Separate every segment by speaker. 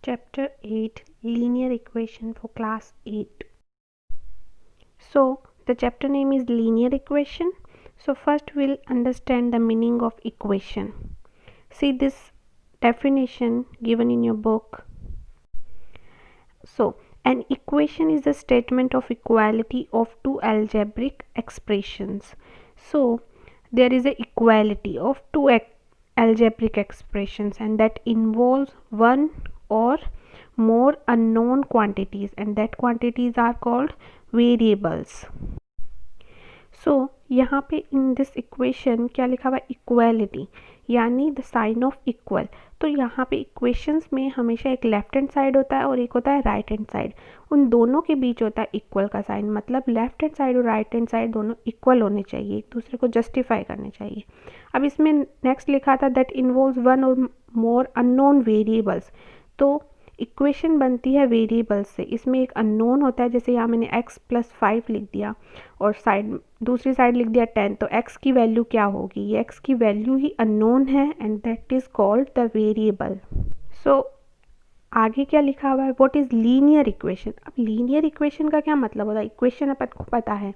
Speaker 1: Chapter 8 Linear Equation for Class 8. So, the chapter name is Linear Equation. So, first we'll understand the meaning of equation. See this definition given in your book. So, an equation is a statement of equality of two algebraic expressions. So, there is a equality of two algebraic expressions, and that involves one or more unknown quantities, and that quantities are called variables. सो यहाँ पे in this equation क्या लिखा हुआ है, equality यानी the sign of equal. तो यहाँ पे इक्वेशंस में हमेशा एक लेफ्ट हैंड साइड होता है और एक होता है राइट हैंड साइड. उन दोनों के बीच होता है इक्वल का साइन, मतलब लेफ्ट हैंड साइड और राइट हैंड साइड दोनों इक्वल होने चाहिए, एक दूसरे को जस्टिफाई करने चाहिए. अब इसमें नेक्स्ट लिखा था दैट इन्वॉल्व्स वन और मोर अननोन वेरिएबल्स. तो इक्वेशन बनती है वेरिएबल्स से. इसमें एक अननोन होता है, जैसे यहाँ मैंने x + 5 लिख दिया और साइड दूसरी साइड लिख दिया 10, तो x की वैल्यू क्या होगी, ये x की वैल्यू ही अननोन है and that is called the variable. So आगे क्या लिखा हुआ है, व्हाट इज़ लीनियर इक्वेशन. अब लीनियर इक्वेशन का क्या मतलब होता है, इक्वेशन अपन को पता है.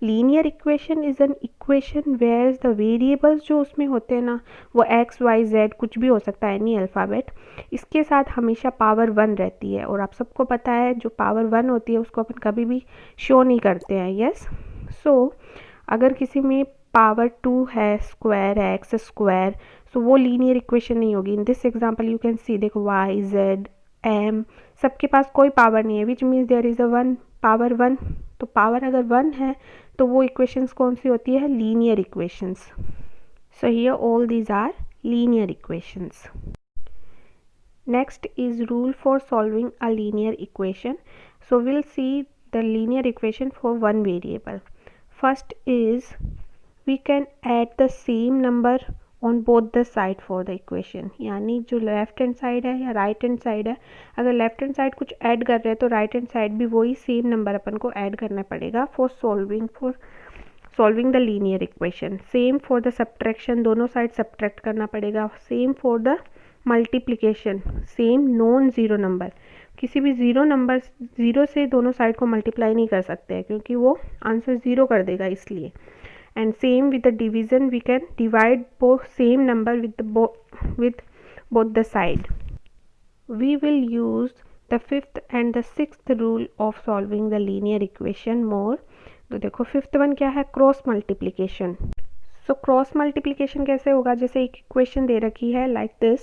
Speaker 1: Linear equation is an equation where the variables जो उसमें होते हैं ना, वो x, y, z कुछ भी हो सकता है, एनी अल्फ़ाबेट, इसके साथ हमेशा पावर 1 रहती है. और आप सबको पता है जो पावर 1 होती है उसको अपन कभी भी शो नहीं करते हैं. यस. सो अगर किसी में पावर 2 है, स्क्वायर है, एक्स स्क्वायर, सो वो लीनियर इक्वेशन नहीं होगी. In this example you can see, देखो y, z, m सबके पास कोई पावर नहीं है, which means there is a one power 1. तो पावर अगर 1 है तो वो इक्वेशंस कौन सी होती है, linear equations. So here all these are linear equations. Next is rule for solving a linear equation. So we'll see the linear equation for one variable. First is we can add the same number on both the side for the equation. यानी जो left hand side है या right hand side है, अगर left hand side कुछ add कर रहे हैं तो राइट हैंड साइड भी वही सेम नंबर अपन को ऐड करना पड़ेगा for solving the linear equation. Same for the subtraction, दोनों साइड सब्ट्रैक्ट करना पड़ेगा. Same for the multiplication, same non zero number, किसी भी ज़ीरो नंबर ज़ीरो से दोनों साइड को मल्टीप्लाई नहीं कर सकते हैं क्योंकि वो आंसर ज़ीरो कर देगा इसलिए. And same with the division, we can divide both same number with both the side. We will use the fifth and the sixth rule of solving the linear equation more. तो देखो fifth one क्या है, cross multiplication. So cross multiplication कैसे होगा, जैसे एक equation दे रखी है लाइक दिस.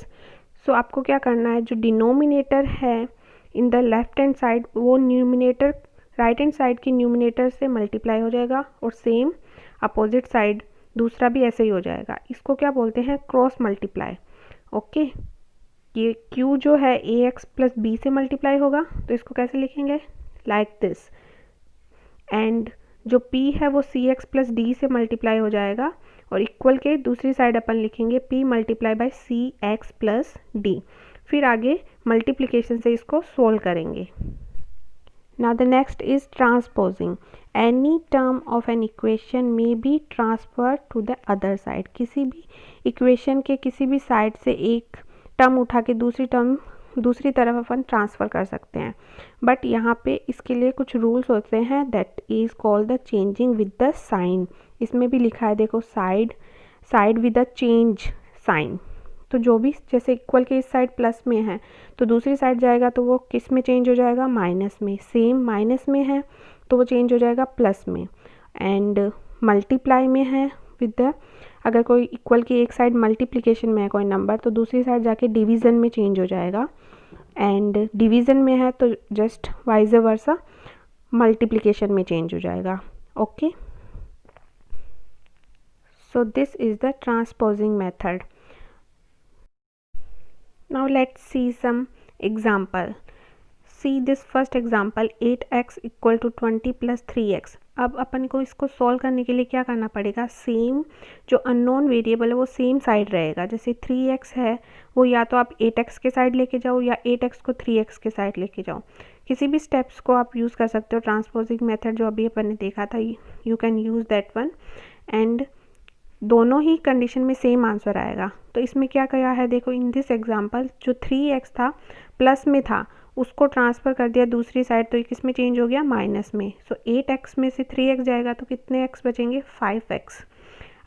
Speaker 1: सो आपको क्या करना है, जो डिनोमिनेटर है in the left hand side वो न्यूमिनेटर राइट हैंड साइड की न्यूमिनेटर से मल्टीप्लाई हो जाएगा और सेम अपोजिट साइड दूसरा भी ऐसे ही हो जाएगा. इसको क्या बोलते हैं, क्रॉस मल्टीप्लाई. ओके, ये q जो है ax + b से मल्टीप्लाई होगा तो इसको कैसे लिखेंगे, लाइक दिस. एंड जो p है वो cx + d से मल्टीप्लाई हो जाएगा और इक्वल के दूसरी साइड अपन लिखेंगे p × cx + d. फिर आगे मल्टीप्लिकेशन से इसको सोल्व करेंगे. Now the next is transposing. Any term of an equation may be transfer to the other side. किसी भी इक्वेशन के किसी भी साइड से एक टर्म उठा के दूसरी तरफ अपन ट्रांसफ़र कर सकते हैं. बट यहाँ पे इसके लिए कुछ रूल्स होते हैं, that is called the changing with the sign. इसमें भी लिखा है देखो, side with the change sign. तो जो भी जैसे इक्वल के इस साइड प्लस में है तो दूसरी साइड जाएगा तो वो किस में चेंज हो जाएगा, माइनस में. सेम माइनस में है तो वो चेंज हो जाएगा प्लस में. एंड मल्टीप्लाई में है विद द, अगर कोई इक्वल की एक साइड मल्टीप्लिकेशन में है कोई नंबर तो दूसरी साइड जाके डिवीज़न में चेंज हो जाएगा. एंड डिवीज़न में है तो जस्ट वाइज वर्सा मल्टीप्लिकेशन में चेंज हो जाएगा. Okay, so this is the transposing method. Now let's see some example. See this first example, 8x = 20 + 3x. अब अपन को इसको सॉल्व करने के लिए क्या करना पड़ेगा, सेम जो अननोन वेरिएबल है वो सेम साइड रहेगा. जैसे 3x है वो या तो आप 8x के साइड लेके जाओ या 8x को 3x के साइड लेके जाओ. किसी भी स्टेप्स को आप यूज़ कर सकते हो. ट्रांसपोजिंग मेथड जो अभी अपन ने देखा था, you can use that one. And दोनों ही कंडीशन में सेम आंसर आएगा। तो इसमें क्या किया है, देखो इन दिस एग्जांपल जो 3x था प्लस में था उसको ट्रांसफ़र कर दिया दूसरी साइड, तो ये किस में चेंज हो गया, माइनस में। सो 8x में से 3x जाएगा तो कितने x बचेंगे, 5x।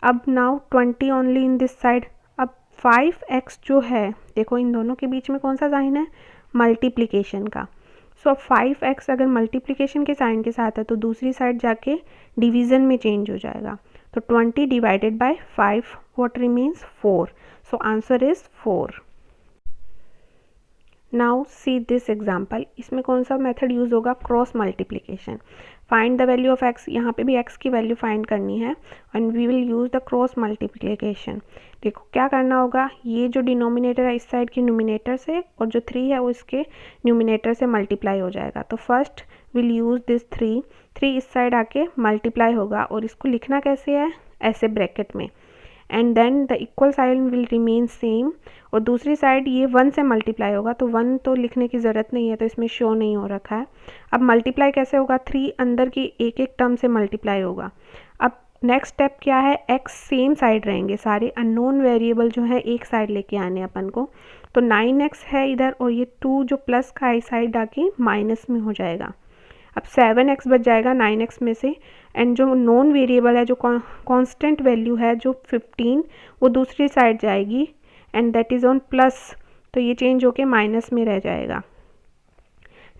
Speaker 1: अब now 20 only in this side. अब 5x जो है, देखो इन दोनों के बीच में कौन सा साइन है, मल्टीप्लिकेशन का। सो अब 5x अगर मल्टीप्लिकेशन के साइन के साथ है तो दूसरी साइड जाके डिवीज़न में चेंज हो जाएगा। तो 20 divided by 5 what remains 4। So answer is 4। Now see this example, इसमें कौन सा मेथड यूज़ होगा, cross multiplication. Find the value of x, यहाँ पे भी x की वैल्यू फाइंड करनी है and we will use the cross multiplication. देखो क्या करना होगा, ये जो डिनोमिनेटर है इस साइड के न्यूमिनेटर से और जो 3 है वो इसके न्यूमिनेटर से मल्टीप्लाई हो जाएगा। तो फर्स्ट विल यूज़ दिस 3 इस साइड आके मल्टीप्लाई होगा और इसको लिखना कैसे है, ऐसे ब्रैकेट में, and then the equal sign will remain same. और दूसरी साइड ये 1 से मल्टीप्लाई होगा, तो 1 तो लिखने की ज़रूरत नहीं है तो इसमें शो नहीं हो रखा है। अब मल्टीप्लाई कैसे होगा, 3 अंदर की एक एक टर्म से मल्टीप्लाई होगा। अब नेक्स्ट स्टेप क्या है, x सेम साइड रहेंगे, सारे अननोन वेरिएबल जो है एक साइड लेके आने अपन को। तो 9x है इधर और ये 2 जो प्लस का है साइड आके माइनस में हो जाएगा। अब 7x बच जाएगा 9x में से, एंड जो नॉन वेरिएबल है, जो कांस्टेंट वैल्यू है जो 15, वो दूसरी साइड जाएगी and that is on plus, तो ये चेंज होके माइनस में रह जाएगा।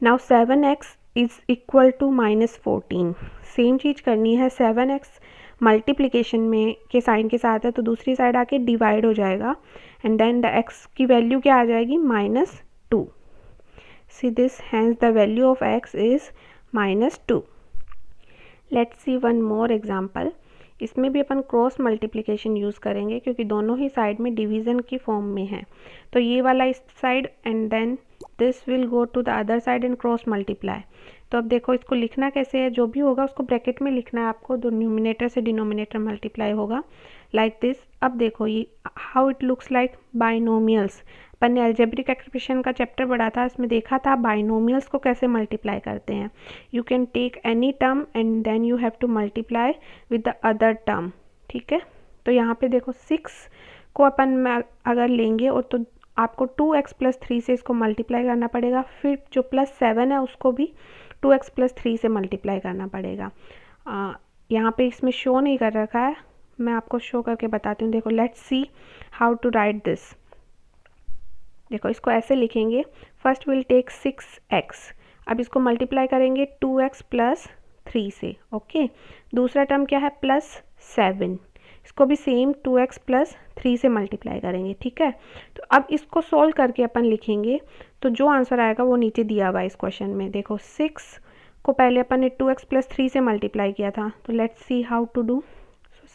Speaker 1: Now 7x is equal to -14। Same चीज़ करनी है, 7x मल्टीप्लिकेशन में के साइन के साथ है तो दूसरी साइड आके डिवाइड हो जाएगा एंड देन द x की वैल्यू क्या आ जाएगी, -2। See this, hence the value of x is -2। Let's see one more example. इसमें भी अपन क्रॉस मल्टीप्लिकेशन यूज़ करेंगे क्योंकि दोनों ही साइड में डिवीज़न की फॉर्म में है। तो ये वाला इस side and then this will go to the other side and cross multiply. तो अब देखो इसको लिखना कैसे है, जो भी होगा उसको ब्रैकेट में लिखना है आपको, दो न्यूमिनेटर से डिनोमिनेटर मल्टीप्लाई होगा लाइक दिस। अब देखो ये how it looks like binomials. अपन ने अलजेब्रिक एक्सप्रेशन का चैप्टर पढ़ा था, इसमें देखा था बाइनोमियल्स को कैसे मल्टीप्लाई करते हैं। You can take any term and then you have to multiply with the other term, ठीक है। तो यहाँ पे देखो 6 को अपन अगर लेंगे और तो आपको 2x + 3 से इसको मल्टीप्लाई करना पड़ेगा, फिर जो +7 है उसको भी 2x + 3 से मल्टीप्लाई करना पड़ेगा। यहाँ पे इसमें शो नहीं कर रखा है, मैं आपको शो करके बताती हूँ। देखो let's see how to write this. देखो इसको ऐसे लिखेंगे, फर्स्ट विल टेक 6x, अब इसको मल्टीप्लाई करेंगे 2x + 3 से, ओके। दूसरा टर्म क्या है, +7, इसको भी सेम 2x + 3 से मल्टीप्लाई करेंगे, ठीक है। तो अब इसको सोल्व करके अपन लिखेंगे तो जो आंसर आएगा वो नीचे दिया हुआ है इस क्वेश्चन में। देखो 6 को पहले अपन ने 2x + 3 से मल्टीप्लाई किया था, तो let's see how to do.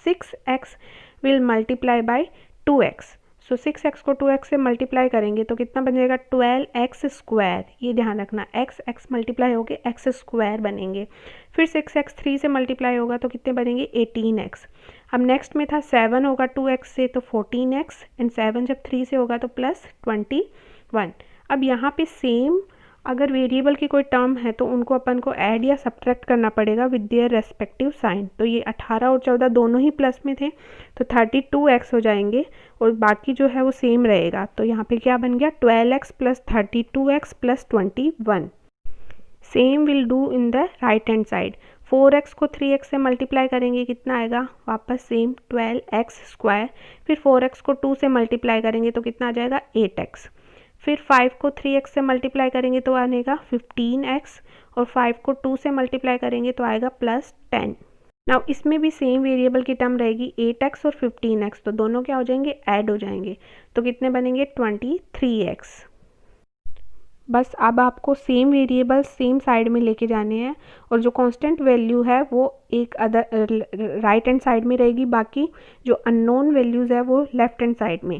Speaker 1: 6x will multiply by 2x। So 6x को 2x से मल्टीप्लाई करेंगे तो कितना बन जाएगा, 12x²। ये ध्यान रखना, x मल्टीप्लाई हो गए x² बनेंगे। फिर 6x 3 से मल्टीप्लाई होगा तो कितने बनेंगे, 18x। अब नेक्स्ट में था 7 होगा 2x से तो 14x, एंड 7 जब 3 से होगा तो +21। अब यहाँ पे सेम अगर वेरिएबल की कोई टर्म है तो उनको अपन को ऐड या सब्ट्रैक्ट करना पड़ेगा विद देयर रेस्पेक्टिव साइन। तो ये 18 और 14 दोनों ही प्लस में थे तो 32x हो जाएंगे और बाकी जो है वो सेम रहेगा। तो यहाँ पे क्या बन गया, 12x + 32x + 21। Same will do in the right hand side. 4x को 3x से मल्टीप्लाई करेंगे, कितना आएगा, वापस सेम 12x²। फिर 4x को 2 से मल्टीप्लाई करेंगे तो कितना आ जाएगा, 8x। फिर 5 को 3x से मल्टीप्लाई करेंगे तो आएगा 15x, और 5 को 2 से मल्टीप्लाई करेंगे तो आएगा +10। नाउ इसमें भी सेम वेरिएबल की टर्म रहेगी 8x और 15x, तो दोनों क्या हो जाएंगे, ऐड हो जाएंगे, तो कितने बनेंगे, 23x। बस अब आपको सेम वेरिएबल सेम साइड में लेके जाने हैं और जो कांस्टेंट वैल्यू है वो एक अदर राइट हैंड साइड में रहेगी, बाकी जो अननोन वैल्यूज़ है वो लेफ्ट हैंड साइड में।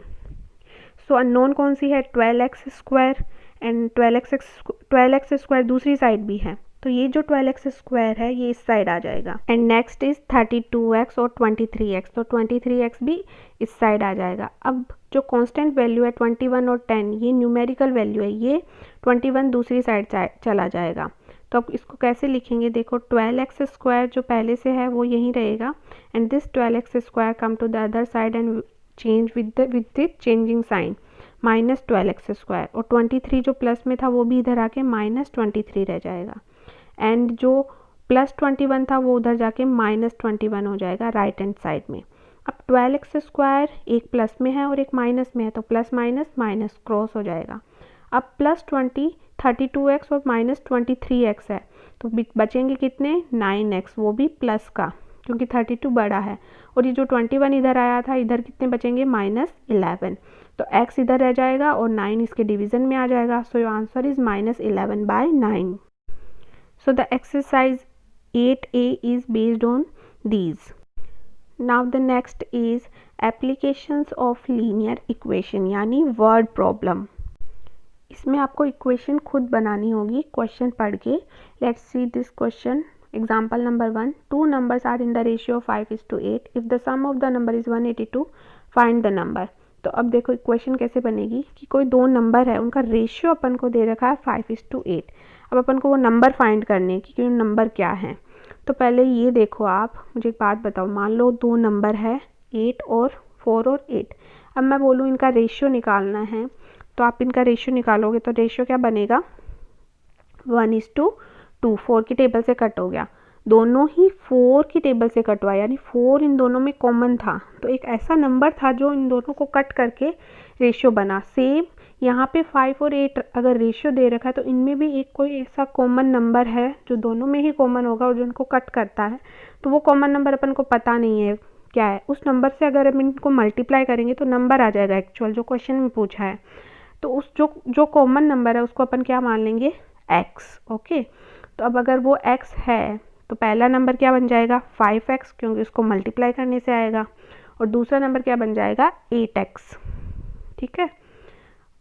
Speaker 1: सो अननोन कौन सी है, 12x² एंड 12x² दूसरी साइड भी है, तो ये जो 12x² है ये इस साइड आ जाएगा। एंड नेक्स्ट इज 32x और 23x, तो 23x भी इस साइड आ जाएगा। अब जो कांस्टेंट वैल्यू है 21 और 10 ये न्यूमेरिकल वैल्यू है, ये 21 दूसरी साइड चला जाएगा। तो अब इसको कैसे लिखेंगे, देखो 12x² जो पहले से है वो यहीं रहेगा, and this 12x² come to the other side and change with the changing sign, -12x², और 23 जो प्लस में था वो भी इधर आके -23 रह जाएगा, एंड जो +21 था वो उधर जाके -21 हो जाएगा राइट हैंड साइड में। अब 12x² एक प्लस में है और एक माइनस में है, तो प्लस माइनस माइनस क्रॉस हो जाएगा। अब +20 32x और -23x है, तो बचेंगे कितने 9x, वो भी प्लस का क्योंकि 32 बड़ा है, और ये जो 21 इधर आया था इधर कितने बचेंगे -11, तो x इधर रह जाएगा और 9 इसके डिवीज़न में आ जाएगा। So your answer is -11/9। So the exercise 8A is based on these. Now the next is applications of linear equation यानी word problem। इसमें आपको इक्वेशन खुद बनानी होगी क्वेश्चन पढ़ के। Let's see this question. Example number 1, 2 numbers are in the ratio 5:8. If the sum of the number is 182, find the number। तो अब देखो इक्वेशन कैसे बनेगी कि कोई दो नंबर है, उनका रेशियो अपन को दे रखा है 5:8। अब अपन को वो नंबर फाइंड करने हैं कि नंबर क्या है। तो पहले ये देखो, आप मुझे एक बात बताओ, मान लो दो नंबर है 8 और 4 और 8। अब मैं बोलूँ इनका रेशियो निकालना है, तो आप इनका रेशियो निकालोगे तो रेशियो क्या बनेगा 1:2। 4 की टेबल से कट हो गया, दोनों ही 4 की टेबल से कटवा, यानी 4 इन दोनों में कॉमन था, तो एक ऐसा नंबर था जो इन दोनों को कट करके रेशियो बना। सेम यहाँ पे 5 और 8 अगर रेशियो दे रखा है तो इनमें भी एक कोई ऐसा कॉमन नंबर है जो दोनों में ही कॉमन होगा और जो इनको कट करता है, तो वो कॉमन नंबर अपन को पता नहीं है क्या है। उस नंबर से अगर हम इनको मल्टीप्लाई करेंगे तो नंबर आ जाएगा एक्चुअल जो क्वेश्चन में पूछा है। तो उस जो कॉमन नंबर है उसको अपन क्या मान लेंगे x। ओके, तो अब अगर वो x है तो पहला नंबर क्या बन जाएगा 5x क्योंकि उसको मल्टीप्लाई करने से आएगा, और दूसरा नंबर क्या बन जाएगा 8x। ठीक है,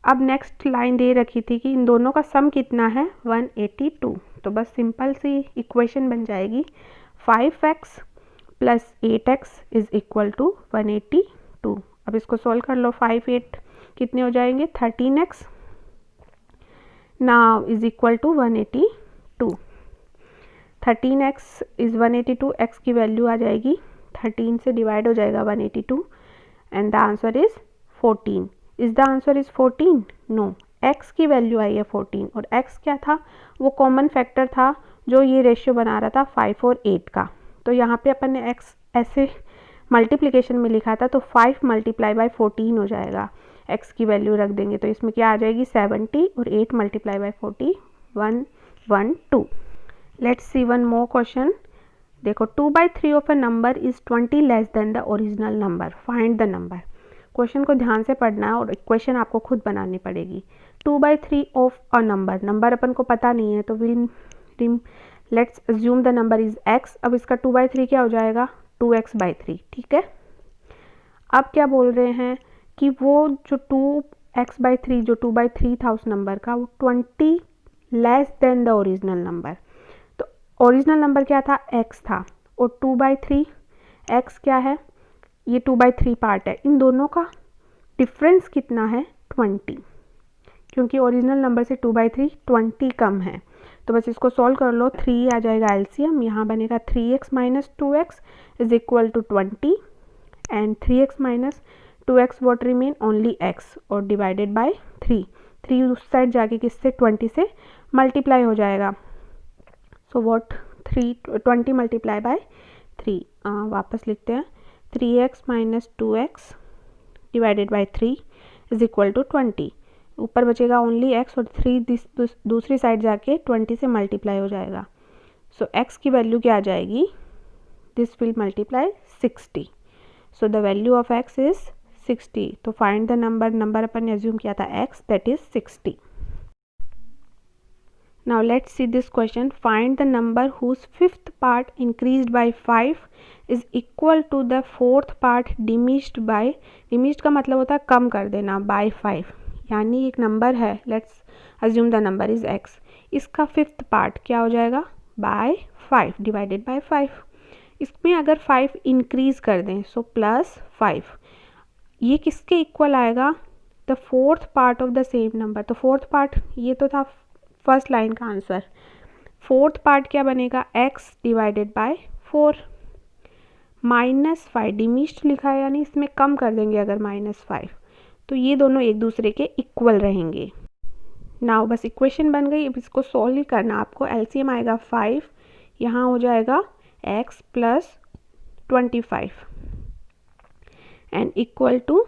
Speaker 1: अब नेक्स्ट लाइन दे रखी थी कि इन दोनों का सम कितना है 182, तो बस सिंपल सी इक्वेशन बन जाएगी 5x + 8x = 182। अब इसको सॉल्व कर लो, 5 8 कितने हो जाएंगे 13x नाउ = 182। 13x = 182, x की वैल्यू आ जाएगी 13 से डिवाइड हो जाएगा 182 and the answer is 14। Is the answer is 14? No, x की वैल्यू आई है 14 और x क्या था, वो कॉमन फैक्टर था जो ये रेशियो बना रहा था 5 और 8 का। तो यहाँ पे अपन ने x ऐसे मल्टीप्लिकेशन में लिखा था, तो 5 × 14 हो जाएगा, x की वैल्यू रख देंगे तो इसमें क्या आ जाएगी 70 और 8 × 40 112। Let's see one more question. देखो 2/3 of a number is 20 less than the original number, find the number. Question को ध्यान से पढ़ना है और इक्वेशन आपको खुद बनानी पड़ेगी। 2/3 ऑफ अ नंबर अपन को पता नहीं है, तो let's assume the number is x। अब इसका 2/3 क्या हो जाएगा 2x/3। ठीक है, अब क्या बोल रहे हैं कि वो जो 2x/3 जो 2/3 था उस नंबर का, वो 20 less than the original number. तो ओरिजिनल नंबर क्या था x था, और 2/3 x क्या है, ये 2/3 पार्ट है, इन दोनों का डिफरेंस कितना है 20, क्योंकि ओरिजिनल नंबर से 2/3 20 कम है। तो बस इसको सॉल्व कर लो, 3 आ जाएगा एलसीएम, यहाँ बनेगा 3x - 2x = 20 and 3x - 2x what remain only x और डिवाइडेड बाय 3 उस साइड जाके किससे 20 से मल्टीप्लाई हो जाएगा। सो वॉट 20 × 3 वापस लिखते हैं, 3x - 2x डिवाइडेड बाय 3 = 20। ऊपर बचेगा ओनली x और 3 दूसरी साइड जाके 20 से मल्टीप्लाई हो जाएगा। सो x की वैल्यू क्या आ जाएगी, this will multiply 60। So the value of x is 60। तो फाइंड द नंबर अपन ने एज्यूम किया था x, that is 60। Now let's see this question. Find the number whose fifth part increased by 5 is equal to the fourth part diminished by, diminished का मतलब होता है कम कर देना, by 5। यानी एक नंबर है, let's assume the number is x, इसका फिफ्थ पार्ट क्या हो जाएगा by 5 डिवाइडेड by 5। इसमें अगर 5 इंक्रीज कर दें सो +5, ये किसके इक्वल आएगा, the fourth part of the same number. तो फोर्थ पार्ट ये तो था फर्स्ट लाइन का आंसर, फोर्थ पार्ट क्या बनेगा, x डिवाइडेड बाय 4 -5 डिमिश्ड लिखा है यानी इसमें कम कर देंगे अगर -5, तो ये दोनों एक दूसरे के इक्वल रहेंगे। नाउ बस इक्वेशन बन गई। अब इसको सॉल्व ही करना आपको। एलसीएम आएगा 5, यहाँ हो जाएगा x plus 25 and equal to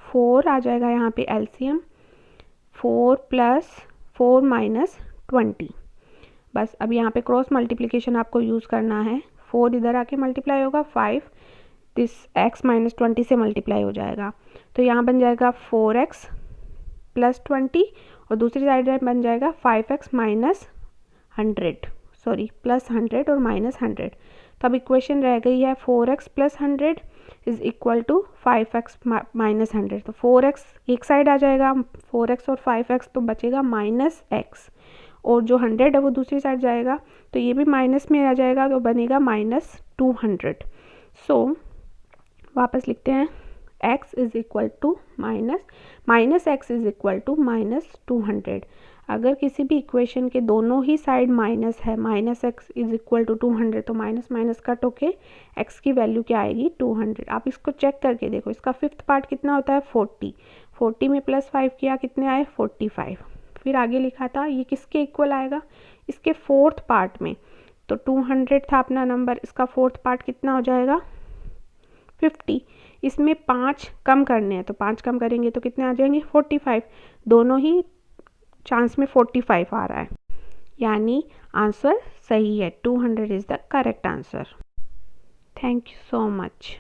Speaker 1: 4 आ जाएगा यहाँ पे एलसीएम, 4 प्लस 4 माइनस 20। बस अब यहाँ पे क्रॉस मल्टीप्लिकेशन आपको यूज़ करना है। 4 इधर आके मल्टीप्लाई होगा, 5 दिस x माइनस 20 से मल्टीप्लाई हो जाएगा, तो यहाँ बन जाएगा 4x प्लस 20 और दूसरी साइड में बन जाएगा 5x माइनस 100, सॉरी प्लस 100 और माइनस 100। तो अब इक्वेशन रह गई है 4x plus 100 is equal to 5x minus 100। तो 4x एक साइड आ जाएगा, 4x और 5x, तो बचेगा माइनस x, और जो 100 है वो दूसरी साइड जाएगा, तो ये भी माइनस में आ जाएगा, तो बनेगा माइनस 200। सो वापस लिखते हैं x is equal to minus x is equal to minus 200। अगर किसी भी इक्वेशन के दोनों ही साइड माइनस है, minus x is equal to 200, तो माइनस माइनस कट होके x की वैल्यू क्या आएगी, 200। आप इसको चेक करके देखो, इसका फिफ्थ पार्ट कितना होता है, 40 में प्लस 5 किया, कितने आए, 45। फिर आगे लिखा था ये किसके इक्वल आएगा, इसके फोर्थ पार्ट में, तो 200 था अपना नंबर, इसका फोर्थ पार्ट कितना हो जाएगा, 50। इसमें 5 कम करने हैं, तो 5 कम करेंगे तो कितने आ जाएंगे, 45। दोनों ही चांस में 45 आ रहा है, यानी आंसर सही है, 200 is the correct answer. Thank you so much.